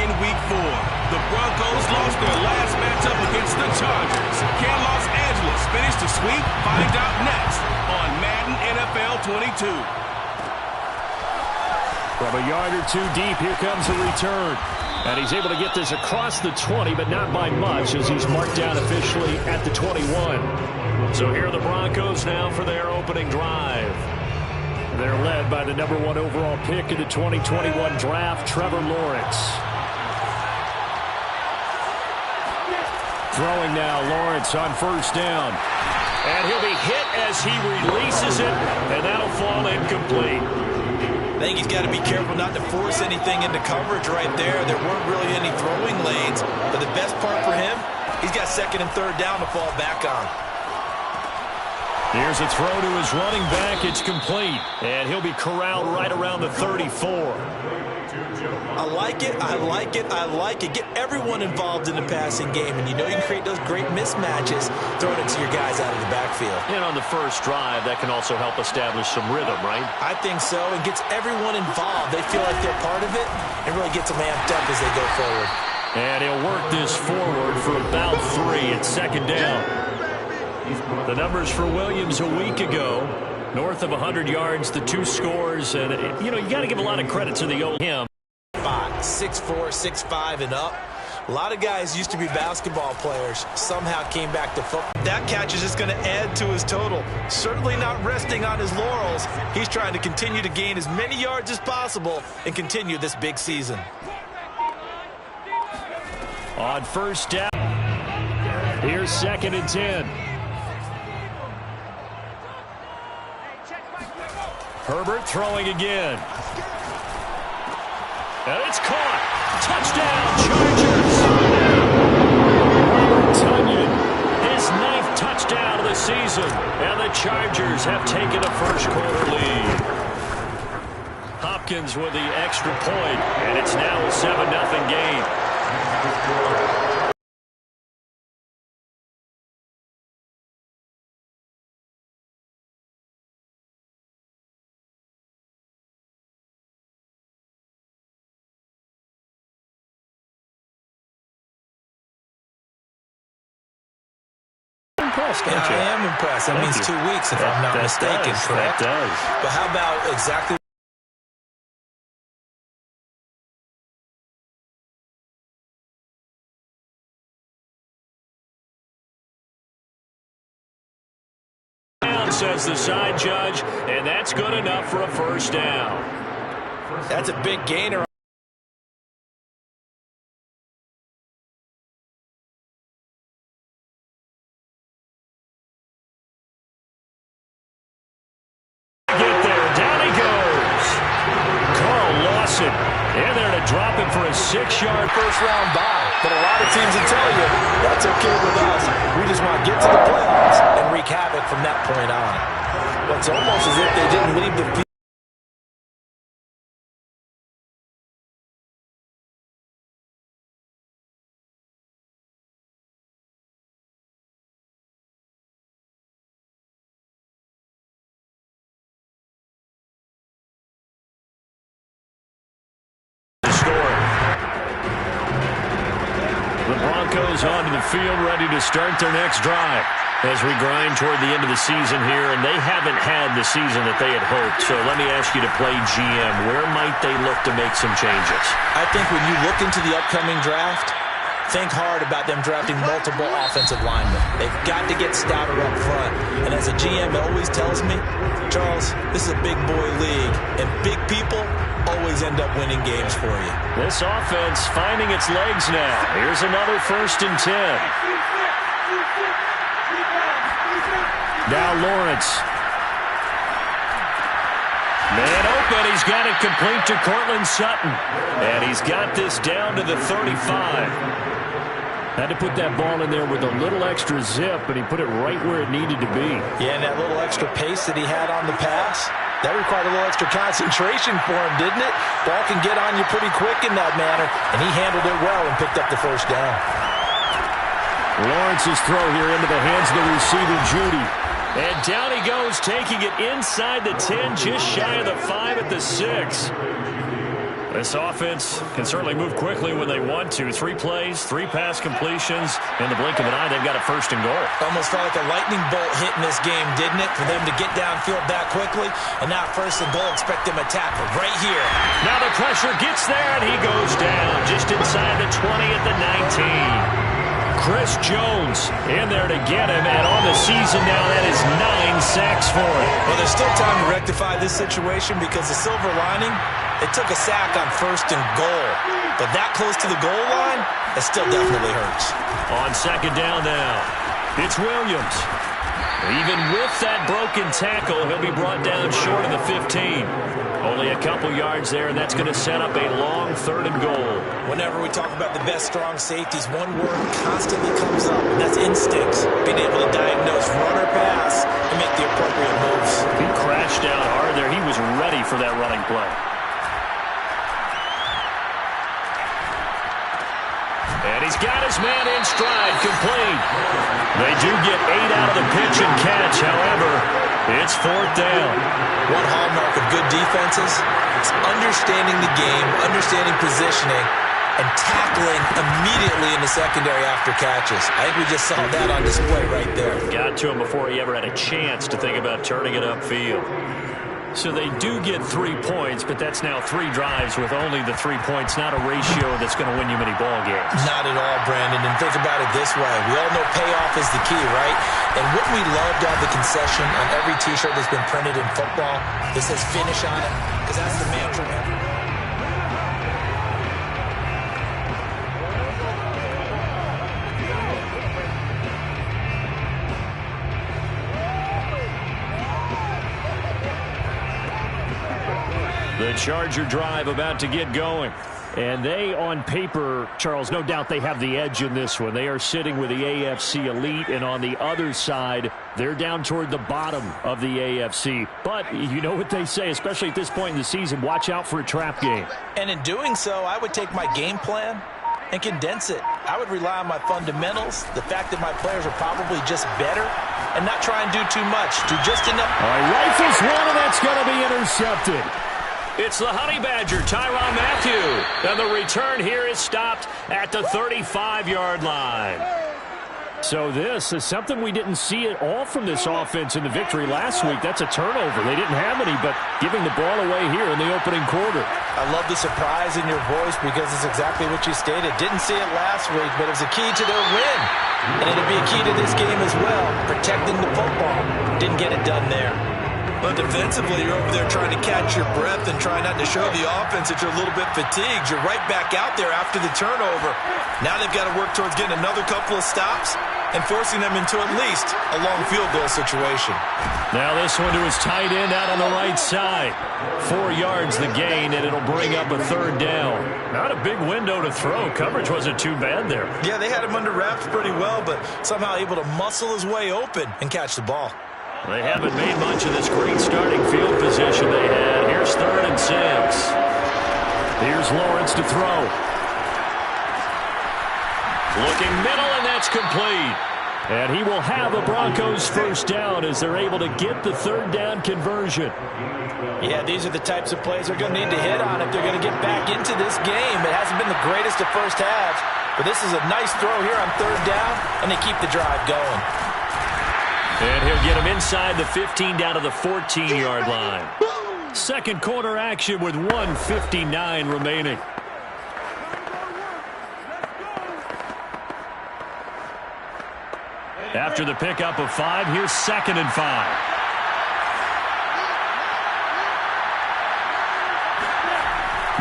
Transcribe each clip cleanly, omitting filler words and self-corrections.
in Week 4. The Broncos lost their last matchup against the Chargers. Can Los Angeles finish the sweep? Find out next on Madden NFL 22. From a yard or two deep, here comes a return. And he's able to get this across the 20, but not by much, as he's marked down officially at the 21. So here are the Broncos now for their opening drive. They're led by the #1 overall pick in the 2021 draft, Trevor Lawrence. Throwing now, Lawrence on first down. And he'll be hit as he releases it, and that'll fall incomplete. I think he's got to be careful not to force anything into coverage right there. There weren't really any throwing lanes, but the best part for him, he's got second and third down to fall back on. Here's a throw to his running back. It's complete, and he'll be corralled right around the 34. I like it, I like it, I like it. Get everyone involved in the passing game, and you know you can create those great mismatches throwing it to your guys out of the backfield. And on the first drive, that can also help establish some rhythm, right? I think so. It gets everyone involved. They feel like they're part of it, and really gets them amped up as they go forward. And he'll work this forward for about 3 at second down. The numbers for Williams a week ago, north of 100 yards, the 2 scores, and, you know, you got to give a lot of credit to the old him. 6'4", 6'5", and up. A lot of guys used to be basketball players, somehow came back to football. That catch is just going to add to his total. Certainly not resting on his laurels. He's trying to continue to gain as many yards as possible and continue this big season. On first down, here's 2nd and 10. Herbert throwing again. And it's caught. Touchdown, Chargers. Tonyan, his 9th touchdown of the season. And the Chargers have taken a first-quarter lead. Hopkins with the extra point, and it's now a 7-0 game. Yeah, I am impressed. That means 2 weeks, if I'm not mistaken, correct? That does. But how about exactly... says the side judge, and that's good enough for a first down. That's a big gainer. And there to drop him for a 6-yard first-round bye. But a lot of teams will tell you, that's okay with us. We just want to get to the playoffs and wreak havoc from that point on. But it's almost as if they didn't leave the field. Onto the field, ready to start their next drive as we grind toward the end of the season here, and they haven't had the season that they had hoped. So let me ask you to play GM. Where might they look to make some changes? I think when you look into the upcoming draft, think hard about them drafting multiple offensive linemen. They've got to get stouter up front. And as a GM always tells me, Charles, this is a big boy league, and big people always end up winning games for you. This offense finding its legs now. Here's another 1st and 10. Now Lawrence. Man open. He's got it complete to Courtland Sutton. And he's got this down to the 35. Had to put that ball in there with a little extra zip, but he put it right where it needed to be. Yeah, and that little extra pace that he had on the pass, that required a little extra concentration for him, didn't it? Ball can get on you pretty quick in that manner, and he handled it well and picked up the first down. Lawrence's throw here into the hands of the receiver, Judy. And down he goes, taking it inside the 10, just shy of the 5 at the 6. This offense can certainly move quickly when they want to. 3 plays, 3 pass completions. In the blink of an eye, they've got a first and goal. Almost felt like a lightning bolt hit in this game, didn't it? For them to get downfield that quickly. And now first and goal, expect them to tackle right here. Now the pressure gets there, and he goes down just inside the 20 at the 19. Chris Jones in there to get him, and on the season now, that is 9 sacks for him. Well, there's still time to rectify this situation because the silver lining, it took a sack on first and goal. But that close to the goal line, it still definitely hurts. On second down now, it's Williams. Even with that broken tackle, he'll be brought down short of the 15. Only a couple yards there, and that's going to set up a long third and goal. Whenever we talk about the best strong safeties, one word constantly comes up, and that's instincts. Being able to diagnose run or pass and make the appropriate moves. He crashed down hard there. He was ready for that running play. And he's got his man in stride, complete. They do get 8 out of the pitch and catch. However, it's 4th down. One hallmark of good defenses is understanding the game, understanding positioning, and tackling immediately in the secondary after catches. I think we just saw that on display right there. Got to him before he ever had a chance to think about turning it upfield. So they do get 3 points, but that's now 3 drives with only the 3 points, not a ratio that's going to win you many ball games. Not at all, Brandon. And think about it this way. We all know payoff is the key, right? And wouldn't we love to have the concession on every T-shirt that's been printed in football that says finish on it? Because that's the mantra. The Charger drive about to get going. And they, on paper, Charles, no doubt they have the edge in this one. They are sitting with the AFC elite, and on the other side, they're down toward the bottom of the AFC. But you know what they say, especially at this point in the season, watch out for a trap game. And in doing so, I would take my game plan and condense it. I would rely on my fundamentals, the fact that my players are probably just better, and not try and do too much. Do just enough. All right, rifles one, and that's going to be intercepted. It's the Honey Badger, Tyrann Mathieu. And the return here is stopped at the 35-yard line. So this is something we didn't see at all from this offense in the victory last week. That's a turnover. They didn't have any, but giving the ball away here in the opening quarter. I love the surprise in your voice because it's exactly what you stated. Didn't see it last week, but it was a key to their win. And it'll be a key to this game as well, protecting the football. Didn't get it done there. But defensively, you're over there trying to catch your breath and try not to show the offense that you're a little bit fatigued. You're right back out there after the turnover. Now they've got to work towards getting another couple of stops and forcing them into at least a long field goal situation. Now this one to his tight end out on the right side. 4 yards the gain, and it'll bring up a third down. Not a big window to throw. Coverage wasn't too bad there. Yeah, they had him under wraps pretty well, but somehow able to muscle his way open and catch the ball. They haven't made much of this great starting field position they had. Here's 3rd and 6. Here's Lawrence to throw. Looking middle, and that's complete. And he will have a Broncos first down as they're able to get the 3rd down conversion. Yeah, these are the types of plays they're going to need to hit on if they're going to get back into this game. It hasn't been the greatest of first halves, but this is a nice throw here on 3rd down, and they keep the drive going. And he'll get him inside the 15 down to the 14-yard line. Second quarter action with 1:59 remaining. After the pickup of 5, here's 2nd and 5.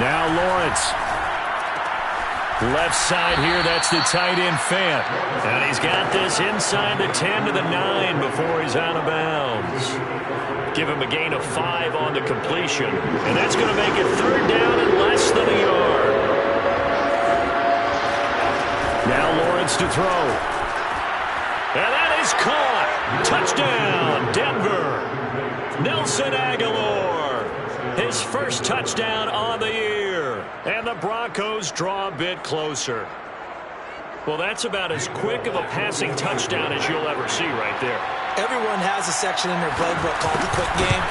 Now Lawrence. Left side here, that's the tight end Fant. And he's got this inside the 10 to the 9 before he's out of bounds. Give him a gain of 5 on the completion. And that's going to make it 3rd down and less than a yard. Now Lawrence to throw. And that is caught. Touchdown, Denver. Nelson Aguilar. His first touchdown on the year. And the Broncos draw a bit closer. Well, that's about as quick of a passing touchdown as you'll ever see right there. Everyone has a section in their playbook called the quick game.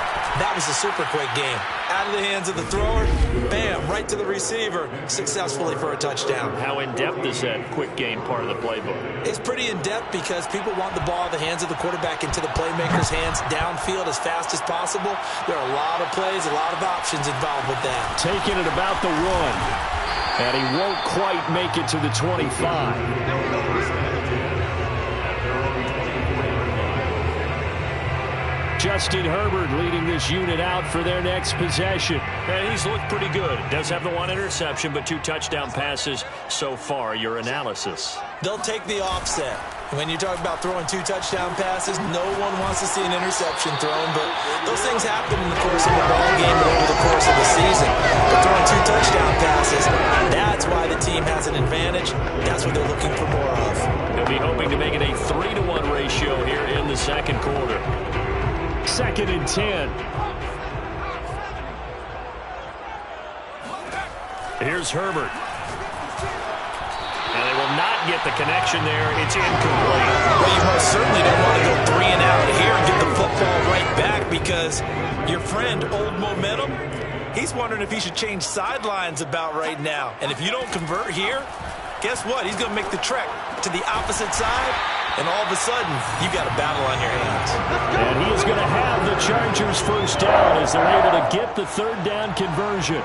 That was a super quick game. Out of the hands of the thrower, bam, right to the receiver, successfully for a touchdown. How in-depth is that quick game part of the playbook? It's pretty in-depth because people want the ball in the hands of the quarterback into the playmaker's hands downfield as fast as possible. There are a lot of plays, a lot of options involved with that. Taking it about the 1. And he won't quite make it to the 25. Justin Herbert leading this unit out for their next possession. And he's looked pretty good. Does have the 1 interception, but 2 touchdown passes so far. Your analysis? They'll take the offset. When you talk about throwing 2 touchdown passes, no one wants to see an interception thrown, but those things happen in the course of a ball game and over the course of the season. But throwing 2 touchdown passes, that's why the team has an advantage. That's what they're looking for more of. They'll be hoping to make it a 3-to-1 ratio here in the second quarter. 2nd and 10. Here's Herbert. And they will not get the connection there. It's incomplete. Well, you most certainly don't want to go 3 and out here and get the football right back because your friend, Old Momentum, he's wondering if he should change sidelines about right now. And if you don't convert here, guess what? He's going to make the trek to the opposite side. And all of a sudden, you got a battle on your hands. And he is going to have the Chargers first down as they're able to get the 3rd down conversion.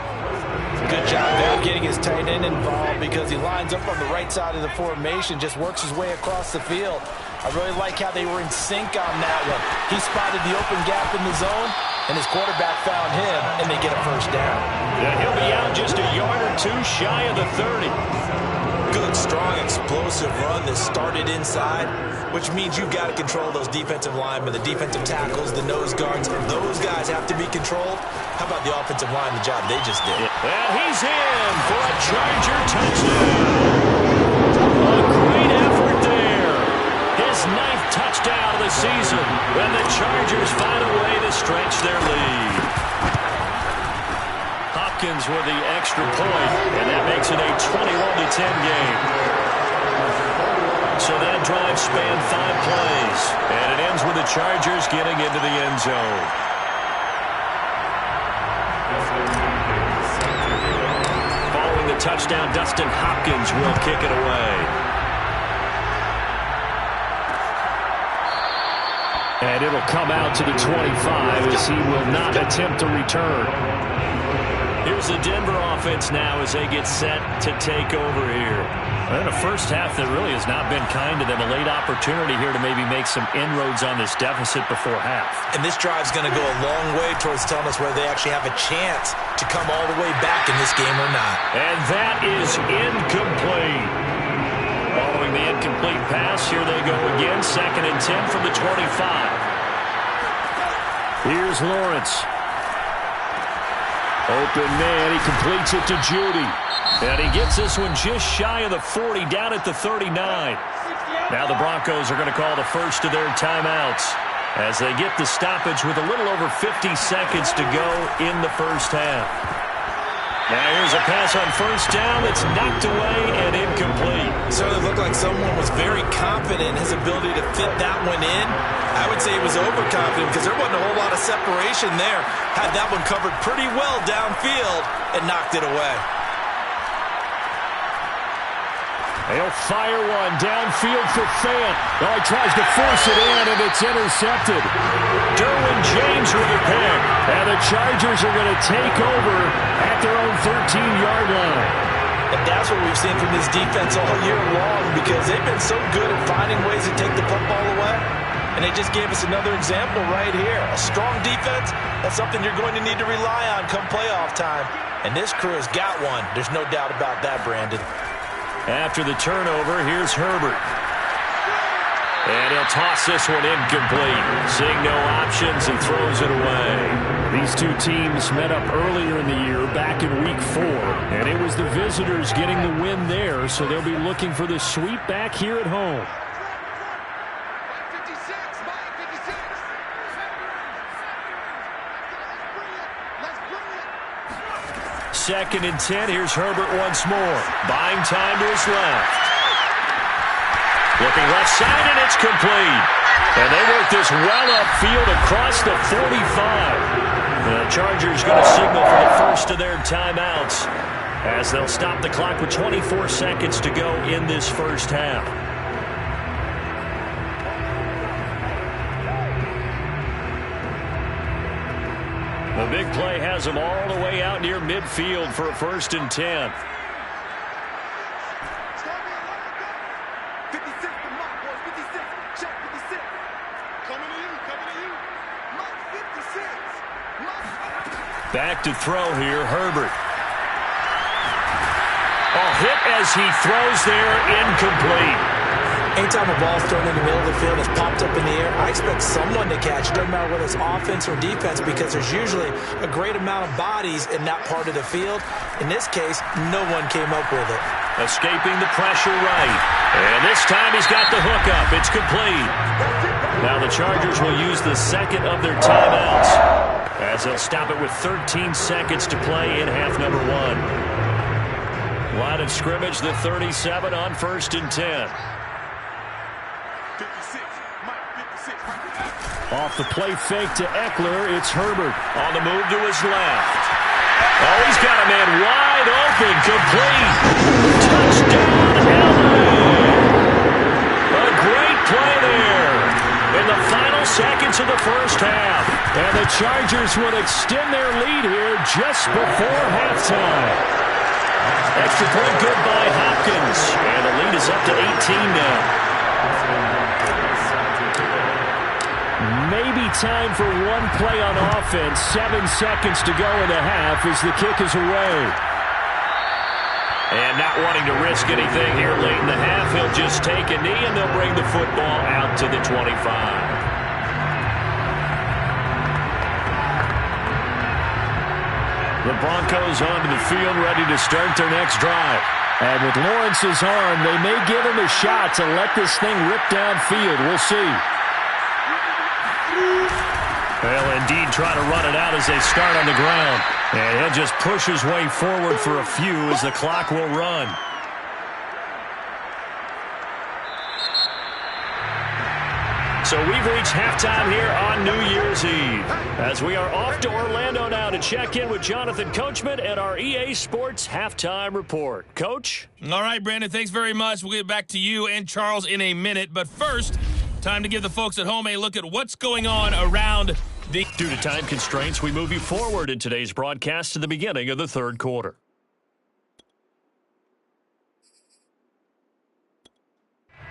Good job there getting his tight end involved because he lines up on the right side of the formation, just works his way across the field. I really like how they were in sync on that one. He spotted the open gap in the zone, and his quarterback found him, and they get a first down. Yeah, he'll be out just a yard or 2 shy of the 30. Good, strong, explosive run that started inside, which means you've got to control those defensive linemen, the defensive tackles, the nose guards. Those guys have to be controlled. How about the offensive line, the job they just did? And he's in for a Charger touchdown. A great effort there. His 9th touchdown of the season. And the Chargers find a way to stretch their lead. Hopkins with the extra point, and that makes it a 21-10 game. So that drive spanned 5 plays, and it ends with the Chargers getting into the end zone. Following the touchdown, Dustin Hopkins will kick it away. And it'll come out to the 25 as he will not attempt to return. Here's the Denver offense now as they get set to take over here. And a first half that really has not been kind to them. A late opportunity here to maybe make some inroads on this deficit before half. And this drive's going to go a long way towards telling us whether they actually have a chance to come all the way back in this game or not. And that is incomplete. Following the incomplete pass, here they go again. 2nd and 10 from the 25. Here's Lawrence. Open man, he completes it to Judy. And he gets this one just shy of the 40, down at the 39. Now the Broncos are going to call the first of their timeouts as they get the stoppage with a little over 50 seconds to go in the first half. Now here's a pass on first down that's knocked away and incomplete. Certainly looked like someone was very confident in his ability to fit that one in. I would say he was overconfident because there wasn't a whole lot of separation there. Had that one covered pretty well downfield and knocked it away. They'll fire one downfield for Fant. Oh, he tries to force it in, and it's intercepted. Derwin James with a pick. And the Chargers are going to take over at their own 13-yard line. And that's what we've seen from this defense all year long because they've been so good at finding ways to take the football away. And they just gave us another example right here. A strong defense, that's something you're going to need to rely on come playoff time. And this crew has got one. There's no doubt about that, Brandon. After the turnover, here's Herbert. And he'll toss this one incomplete. Seeing no options and throws it away. These two teams met up earlier in the year, back in Week 4. And it was the visitors getting the win there, so they'll be looking for the sweep back here at home. Second and 10. Here's Herbert once more. Buying time to his left. Looking left side, and it's complete. And they work this well upfield across the 45. The Chargers going to signal for the first of their timeouts as they'll stop the clock with 24 seconds to go in this first half. The big play has them all the way out near midfield for a 1st and 10. Back to throw here, Herbert. Hit as he throws there, incomplete. Anytime a ball's thrown in the middle of the field, it's popped up in the air, I expect someone to catch it. Doesn't matter whether it's offense or defense, because there's usually a great amount of bodies in that part of the field. In this case, no one came up with it. Escaping the pressure right. And this time he's got the hook up. It's complete. Now the Chargers will use the second of their timeouts as they'll stop it with 13 seconds to play in half number 1. Line of scrimmage, the 37 on 1st and 10. 56, Mike, 56. Off the play fake to Eckler, it's Herbert on the move to his left. Oh, he's got a man wide open, complete. Touchdown, LA. A great play there in the final seconds of the first half. And the Chargers will extend their lead here just before halftime. Extra point good by Hopkins. And the lead is up to 18 now. Maybe time for one play on offense. 7 seconds to go in the half as the kick is away. And not wanting to risk anything here late in the half, he'll just take a knee and they'll bring the football out to the 25. The Broncos onto the field, ready to start their next drive. And with Lawrence's arm, they may give him a shot to let this thing rip downfield. We'll see. They'll indeed try to run it out as they start on the ground. And he'll just push his way forward for a few as the clock will run. So we've reached halftime here on New Year's Eve as we are off to Orlando now to check in with Jonathan Coachman and our EA Sports Halftime Report. Coach? All right, Brandon, thanks very much. We'll get back to you and Charles in a minute. But first, time to give the folks at home a look at what's going on around the... Due to time constraints, we move you forward in today's broadcast to the beginning of the third quarter.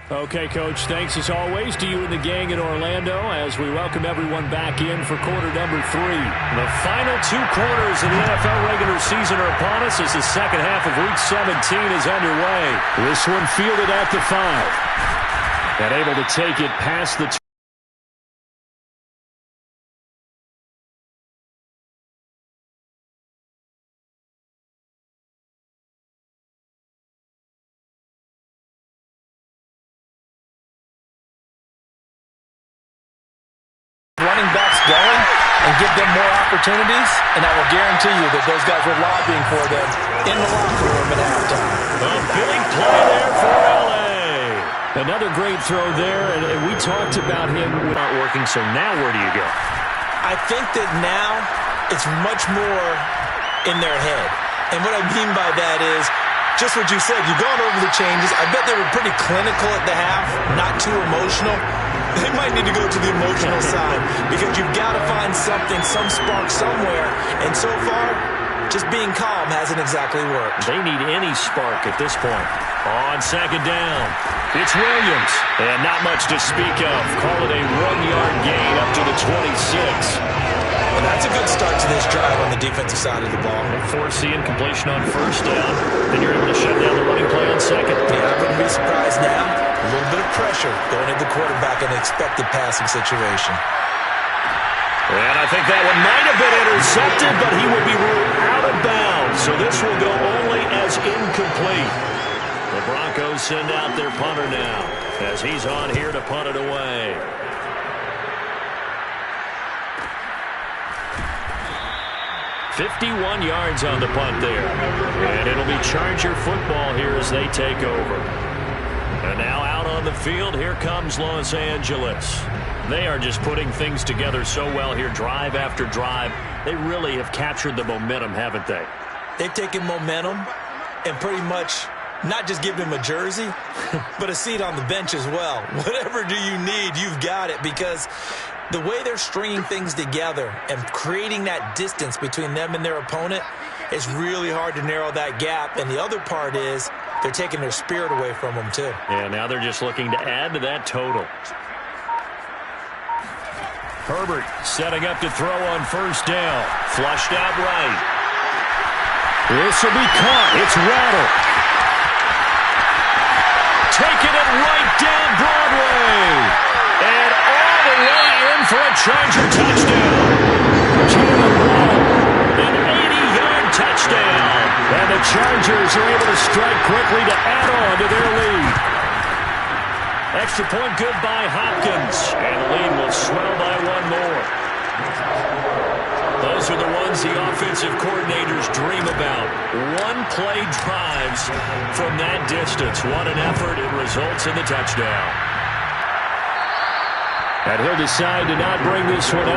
Okay, Coach, thanks as always to you and the gang in Orlando as we welcome everyone back in for quarter number 3. The final 2 quarters of the NFL regular season are upon us as the second half of Week 17 is underway. This one fielded at the 5. And able to take it past the... Running backs going and give them more opportunities, and I will guarantee you that those guys were lobbying for them in the locker room at halftime. A big play there for L.A. Another great throw there, and we talked about him not working, so now where do you go? I think that now it's much more in their head. And what I mean by that is just what you said. You've gone over the changes. I bet they were pretty clinical at the half, not too emotional. They might need to go to the emotional side because you've got to find something, some spark somewhere. And so far, just being calm hasn't exactly worked. They need any spark at this point. On second down, it's Williams. And not much to speak of. Call it a 1-yard gain up to the 26. And that's a good start to this drive on the defensive side of the ball. Forcing completion on first down. Then you're able to shut down the running play on second. Yeah, I wouldn't be surprised now. A little bit of pressure going at the quarterback in an expected passing situation. And I think that one might have been intercepted, but he will be ruled out of bounds. So this will go only as incomplete. The Broncos send out their punter now as he's on here to punt it away. "51 yards on the punt there. And it'll be Charger football here as they take over. And now out on the field, here comes Los Angeles. They are just putting things together so well here, drive after drive. They really have captured the momentum, haven't they? They've taken momentum and pretty much not just given him a jersey, but a seat on the bench as well. Whatever do you need, you've got it, because the way they're stringing things together and creating that distance between them and their opponent, it's really hard to narrow that gap. And the other part is they're taking their spirit away from them, too. Yeah, now they're just looking to add to that total. Herbert setting up to throw on first down. Flushed out right. This will be caught. It's Waddle. Taking it right down Broadway. And all the way in for a Charger touchdown. Jalen Waddle, an 80-yard touchdown. And the Chargers are able to strike quickly to add on to their lead. Extra point good by Hopkins. And the lead will swell by one more. Those are the ones the offensive coordinators dream about. One-play drives from that distance. What an effort. It results in the touchdown. And he'll decide to not bring this one out.